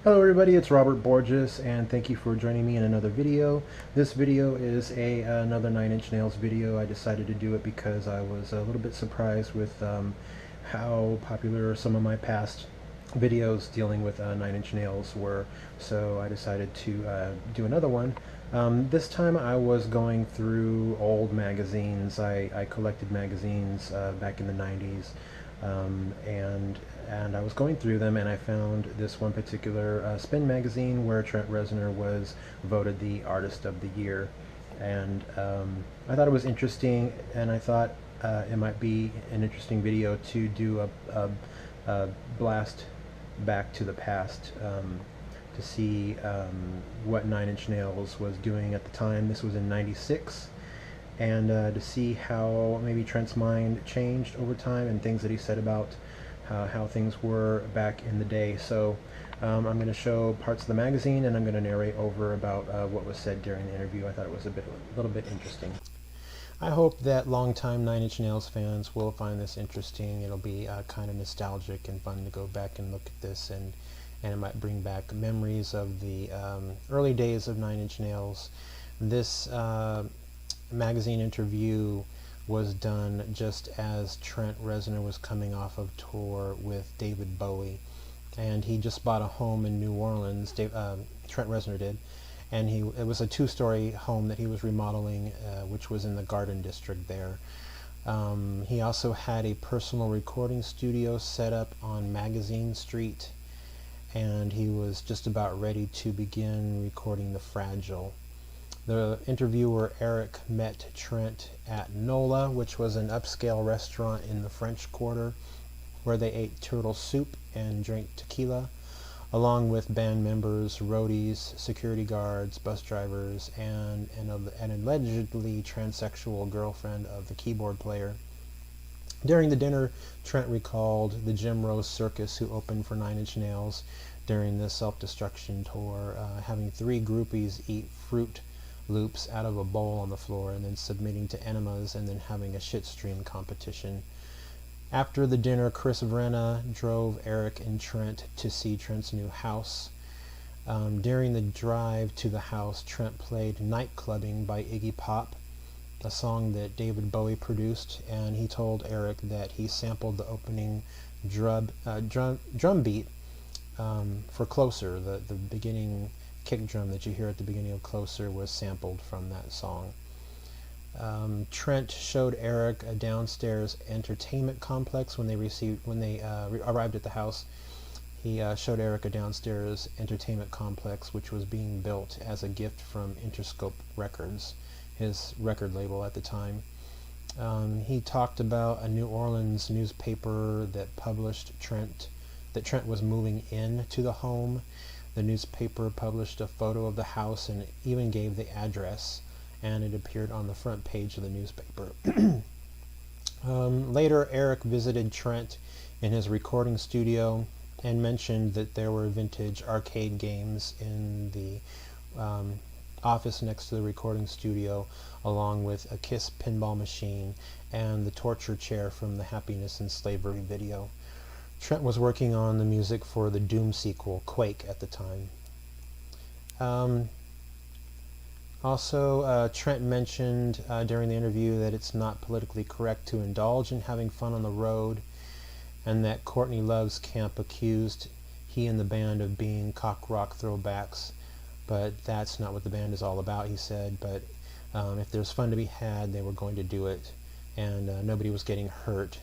Hello everybody, it's Robert Borges and thank you for joining me in another video. This video is another Nine Inch Nails video. I decided to do it because I was a little bit surprised with how popular some of my past videos dealing with Nine Inch Nails were, so I decided to do another one. This time I was going through old magazines. I collected magazines back in the 90s, and I was going through them and I found this one particular Spin magazine where Trent Reznor was voted the Artist of the Year, and I thought it was interesting, and I thought it might be an interesting video to do a blast back to the past, to see what Nine Inch Nails was doing at the time. This was in '96, and to see how maybe Trent's mind changed over time and things that he said about how things were back in the day. So I'm going to show parts of the magazine and I'm going to narrate over about what was said during the interview. I thought it was a little bit interesting. I hope that longtime Nine Inch Nails fans will find this interesting. It'll be kind of nostalgic and fun to go back and look at this, and it might bring back memories of the early days of Nine Inch Nails. This magazine interview was done just as Trent Reznor was coming off of tour with David Bowie, and he just bought a home in New Orleans. Trent Reznor did, and it was a two-story home that he was remodeling, which was in the Garden District there. He also had a personal recording studio set up on Magazine Street, and he was just about ready to begin recording The Fragile. The interviewer Eric met Trent at Nola, which was an upscale restaurant in the French Quarter, where they ate turtle soup and drank tequila, along with band members, roadies, security guards, bus drivers, and an allegedly transsexual girlfriend of the keyboard player. During the dinner, Trent recalled the Jim Rose Circus, who opened for Nine Inch Nails during the Self-Destruction tour, having three groupies eat fruit loops out of a bowl on the floor and then submitting to enemas and then having a shitstream competition. After the dinner, Chris Vrenna drove Eric and Trent to see Trent's new house. During the drive to the house, Trent played Night Clubbing by Iggy Pop, a song that David Bowie produced, and he told Eric that he sampled the opening drum beat for Closer. The beginning kick drum that you hear at the beginning of Closer was sampled from that song. Trent showed Eric a downstairs entertainment complex when they arrived at the house. He showed Eric a downstairs entertainment complex which was being built as a gift from Interscope Records, his record label at the time. He talked about a New Orleans newspaper that published that Trent was moving into the home. The newspaper published a photo of the house and even gave the address, and it appeared on the front page of the newspaper. Later, Eric visited Trent in his recording studio and mentioned that there were vintage arcade games in the office next to the recording studio, along with a Kiss pinball machine and the torture chair from the Happiness and Slavery video. Trent was working on the music for the Doom sequel, Quake, at the time. Also, Trent mentioned during the interview that it's not politically correct to indulge in having fun on the road, and that Courtney Love's camp accused he and the band of being cock rock throwbacks, but that's not what the band is all about, he said. But if there's fun to be had, they were going to do it, and nobody was getting hurt.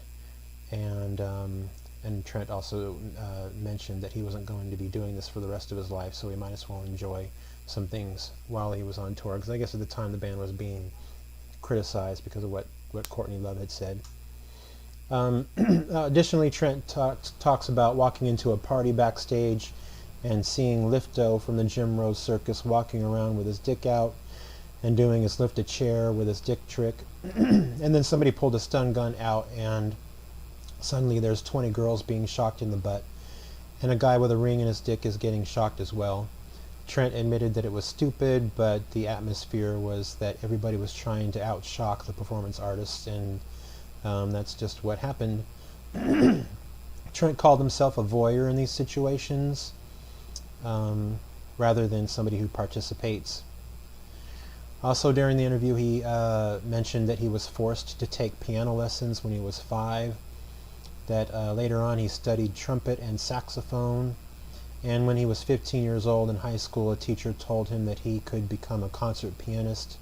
And Trent also mentioned that he wasn't going to be doing this for the rest of his life, so he might as well enjoy some things while he was on tour, because I guess at the time the band was being criticized because of what Courtney Love had said. Additionally, Trent talks about walking into a party backstage and seeing Lifto from the Jim Rose Circus walking around with his dick out and doing his lift a chair with his dick trick. And then somebody pulled a stun gun out, and suddenly there's 20 girls being shocked in the butt, and a guy with a ring in his dick is getting shocked as well. Trent admitted that it was stupid, but the atmosphere was that everybody was trying to outshock the performance artists, and that's just what happened. Trent called himself a voyeur in these situations, rather than somebody who participates. Also, during the interview, he mentioned that he was forced to take piano lessons when he was 5, that later on he studied trumpet and saxophone, and when he was 15 years old in high school, a teacher told him that he could become a concert pianist.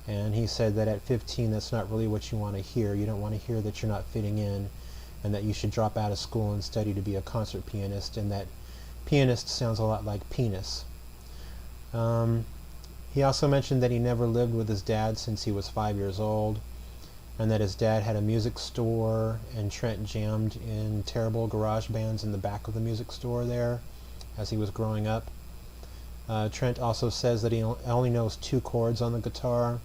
And he said that at 15, that's not really what you want to hear. You don't want to hear that you're not fitting in, and that you should drop out of school and study to be a concert pianist, and that pianist sounds a lot like penis. He also mentioned that he never lived with his dad since he was 5 years old, and that his dad had a music store, and Trent jammed in terrible garage bands in the back of the music store there as he was growing up. Trent also says that he only knows 2 chords on the guitar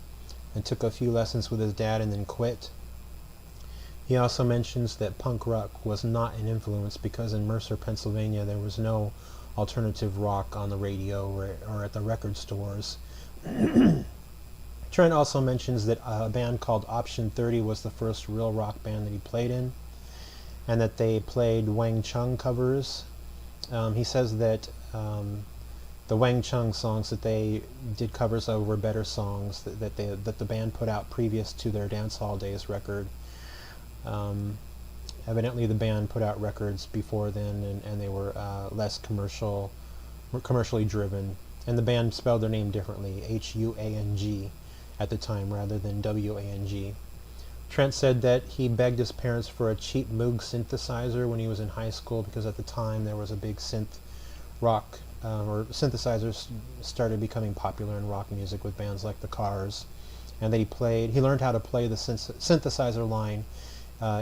and took a few lessons with his dad and then quit. He also mentions that punk rock was not an influence because in Mercer, Pennsylvania, there was no alternative rock on the radio or at the record stores. Trent also mentions that a band called Option 30 was the first real rock band that he played in, and that they played Wang Chung covers. He says that the Wang Chung songs that they did covers of were better songs that the band put out previous to their Dance Hall Days record. Evidently the band put out records before then, and they were less commercially driven. And the band spelled their name differently, Huang, at the time rather than Wang. Trent said that he begged his parents for a cheap Moog synthesizer when he was in high school because at the time there was a big synth rock, or synthesizers started becoming popular in rock music with bands like the Cars, and that he learned how to play the synthesizer line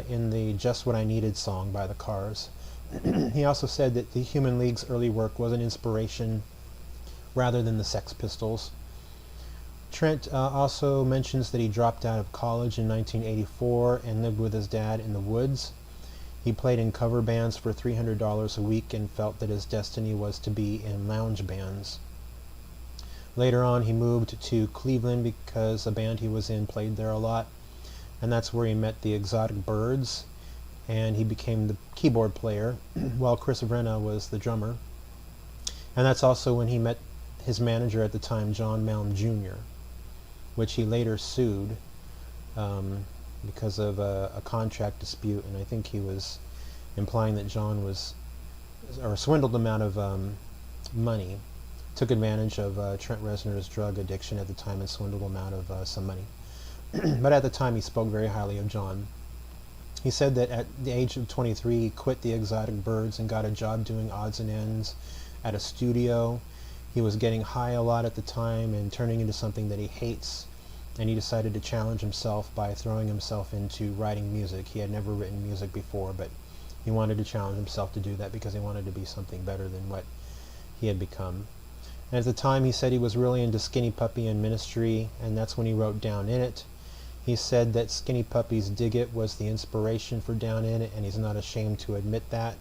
in the Just What I Needed song by the Cars. He also said that the Human League's early work was an inspiration rather than the Sex Pistols. Trent also mentions that he dropped out of college in 1984 and lived with his dad in the woods. He played in cover bands for $300 a week and felt that his destiny was to be in lounge bands. Later on, he moved to Cleveland because a band he was in played there a lot, and that's where he met the Exotic Birds, and he became the keyboard player while Chris Vrenna was the drummer. And that's also when he met his manager at the time, John Malm Jr., which he later sued because of a contract dispute, and I think he was implying that John swindled him out of money, took advantage of Trent Reznor's drug addiction at the time and swindled him out of some money. But at the time he spoke very highly of John. He said that at the age of 23 he quit the Exotic Birds and got a job doing odds and ends at a studio. He was getting high a lot at the time and turning into something that he hates, and he decided to challenge himself by throwing himself into writing music. He had never written music before, but he wanted to challenge himself to do that because he wanted to be something better than what he had become. And at the time he said he was really into Skinny Puppy and Ministry, and that's when he wrote Down In It. He said that Skinny Puppy's Dig It was the inspiration for Down In It, and he's not ashamed to admit that.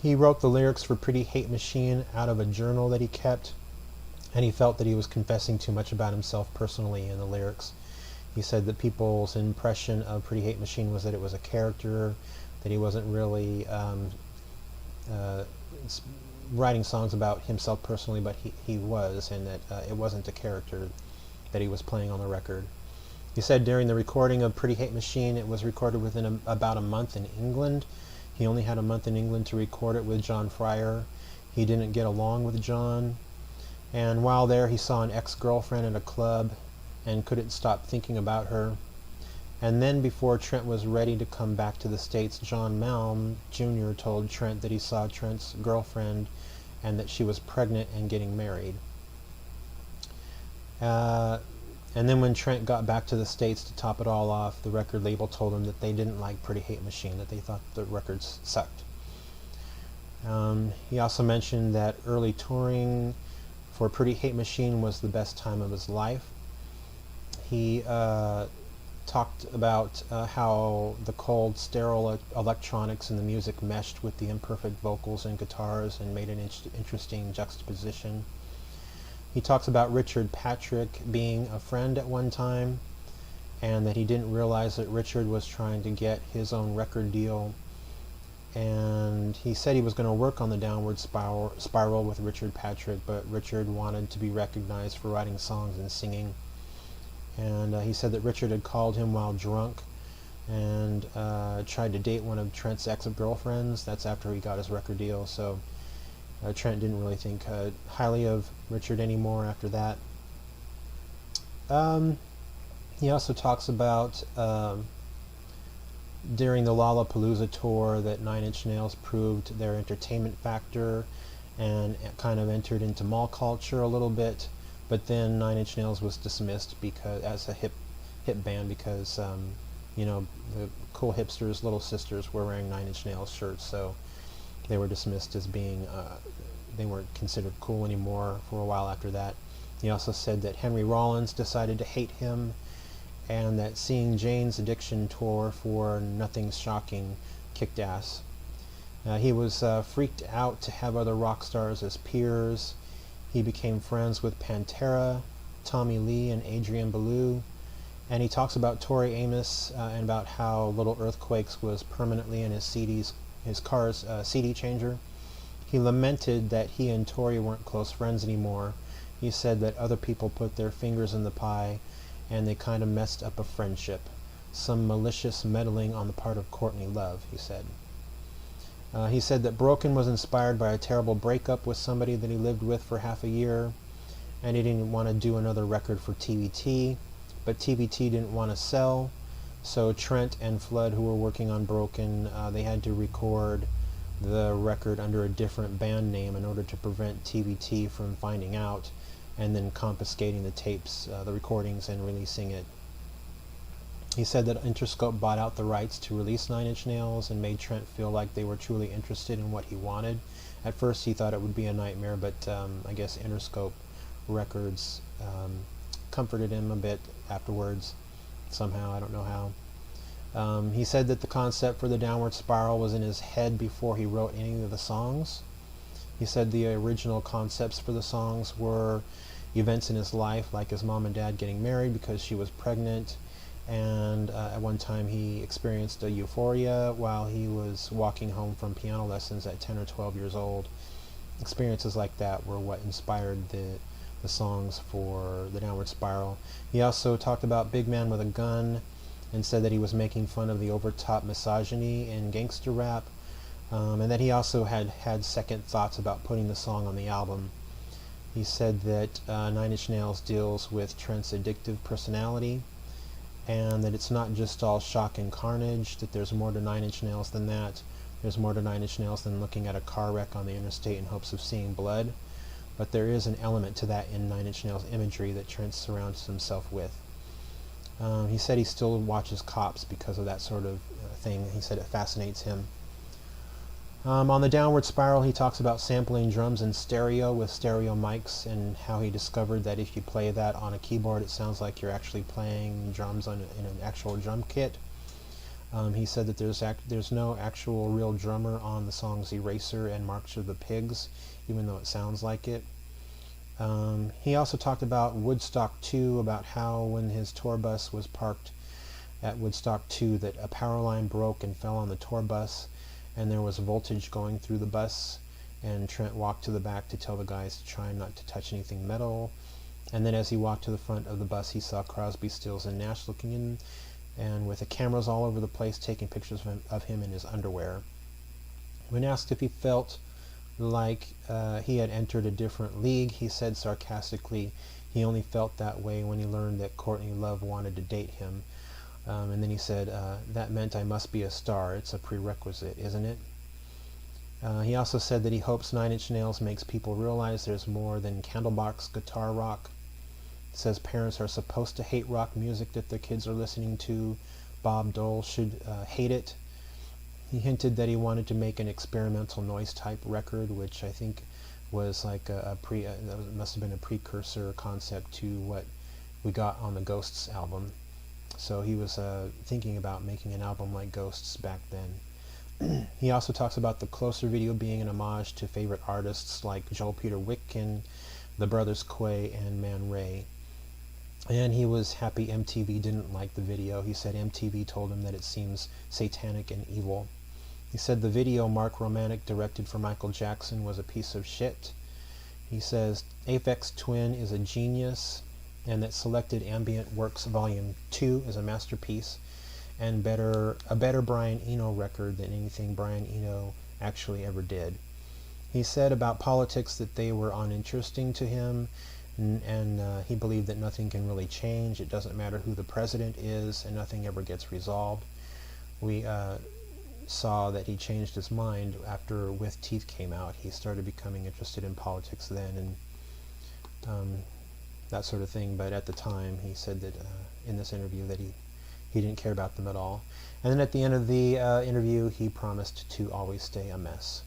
He wrote the lyrics for Pretty Hate Machine out of a journal that he kept, and he felt that he was confessing too much about himself personally in the lyrics. He said that people's impression of Pretty Hate Machine was that it was a character, that he wasn't really writing songs about himself personally, but he was, and that it wasn't a character that he was playing on the record. He said during the recording of Pretty Hate Machine, it was recorded within about a month in England. He only had a month in England to record it with John Fryer. He didn't get along with John, and while there he saw an ex-girlfriend at a club and couldn't stop thinking about her. And then before Trent was ready to come back to the States, John Malm Jr. told Trent that he saw Trent's girlfriend and that she was pregnant and getting married. And then when Trent got back to the States to top it all off, the record label told him that they didn't like Pretty Hate Machine, that they thought the records sucked. He also mentioned that early touring for Pretty Hate Machine was the best time of his life. He talked about how the cold, sterile electronics in the music meshed with the imperfect vocals and guitars and made an interesting juxtaposition. He talks about Richard Patrick being a friend at one time, and that he didn't realize that Richard was trying to get his own record deal, and he said he was going to work on the Downward Spiral with Richard Patrick, but Richard wanted to be recognized for writing songs and singing. And he said that Richard had called him while drunk and tried to date one of Trent's ex-girlfriends. That's after he got his record deal, so Trent didn't really think highly of Richard anymore after that. He also talks about during the Lollapalooza tour that Nine Inch Nails proved their entertainment factor and kind of entered into mall culture a little bit, but then Nine Inch Nails was dismissed because as a hip band because the cool hipsters, Little Sisters, were wearing Nine Inch Nails shirts, so they were dismissed as being they weren't considered cool anymore for a while after that. He also said that Henry Rollins decided to hate him, and that seeing Jane's Addiction tour for Nothing's Shocking kicked ass. He was freaked out to have other rock stars as peers. He became friends with Pantera, Tommy Lee, and Adrian Belew. And he talks about Tori Amos and about how Little Earthquakes was permanently in his car's CD changer. He lamented that he and Tori weren't close friends anymore. He said that other people put their fingers in the pie and they kind of messed up a friendship. Some malicious meddling on the part of Courtney Love, he said. He said that Broken was inspired by a terrible breakup with somebody that he lived with for half a year, and he didn't want to do another record for TVT, but TVT didn't want to sell, so Trent and Flood, who were working on Broken, they had to record the record under a different band name in order to prevent TVT from finding out and then confiscating the tapes, the recordings, and releasing it. He said that Interscope bought out the rights to release Nine Inch Nails and made Trent feel like they were truly interested in what he wanted. At first he thought it would be a nightmare, but I guess Interscope Records comforted him a bit afterwards, somehow, I don't know how. He said that the concept for the Downward Spiral was in his head before he wrote any of the songs. He said the original concepts for the songs were events in his life, like his mom and dad getting married because she was pregnant, and at one time he experienced a euphoria while he was walking home from piano lessons at 10 or 12 years old. Experiences like that were what inspired the songs for the Downward Spiral. He also talked about Big Man with a Gun and said that he was making fun of the overtop misogyny in gangster rap, and that he also had second thoughts about putting the song on the album. He said that Nine Inch Nails deals with Trent's addictive personality, and that it's not just all shock and carnage, that there's more to Nine Inch Nails than that. There's more to Nine Inch Nails than looking at a car wreck on the interstate in hopes of seeing blood, but there is an element to that in Nine Inch Nails imagery that Trent surrounds himself with. He said he still watches Cops because of that sort of thing. He said it fascinates him. On the Downward Spiral, he talks about sampling drums in stereo with stereo mics and how he discovered that if you play that on a keyboard, it sounds like you're actually playing drums in an actual drum kit. He said that there's no actual real drummer on the songs Eraser and March of the Pigs, even though it sounds like it. He also talked about Woodstock 2, about how when his tour bus was parked at Woodstock 2 that a power line broke and fell on the tour bus, and there was voltage going through the bus, and Trent walked to the back to tell the guys to try not to touch anything metal, and then as he walked to the front of the bus he saw Crosby, Stills, and Nash looking in, and with the cameras all over the place taking pictures of him in his underwear. When asked if he felt like he had entered a different league, he said sarcastically he only felt that way when he learned that Courtney Love wanted to date him. And then he said, that meant I must be a star. It's a prerequisite, isn't it? He also said that he hopes Nine Inch Nails makes people realize there's more than Candlebox guitar rock. He says parents are supposed to hate rock music that their kids are listening to. Bob Dole should hate it. He hinted that he wanted to make an experimental noise type record, which I think was like that must have been a precursor concept to what we got on the Ghosts album. So he was thinking about making an album like Ghosts back then. He also talks about the Closer video being an homage to favorite artists like Joel Peter Witkin, the brothers Quay, and Man Ray. And he was happy MTV didn't like the video. He said MTV told him that it seems satanic and evil. He said the video Mark Romanek directed for Michael Jackson was a piece of shit. He says Aphex Twin is a genius, and that Selected Ambient Works Volume 2 is a masterpiece, and a better Brian Eno record than anything Brian Eno actually ever did. He said about politics that they were uninteresting to him, and he believed that nothing can really change. It doesn't matter who the president is, and nothing ever gets resolved. We saw that he changed his mind after With Teeth came out. He started becoming interested in politics then, and that sort of thing. But at the time, he said that in this interview that he didn't care about them at all. And then at the end of the interview, he promised to always stay a mess.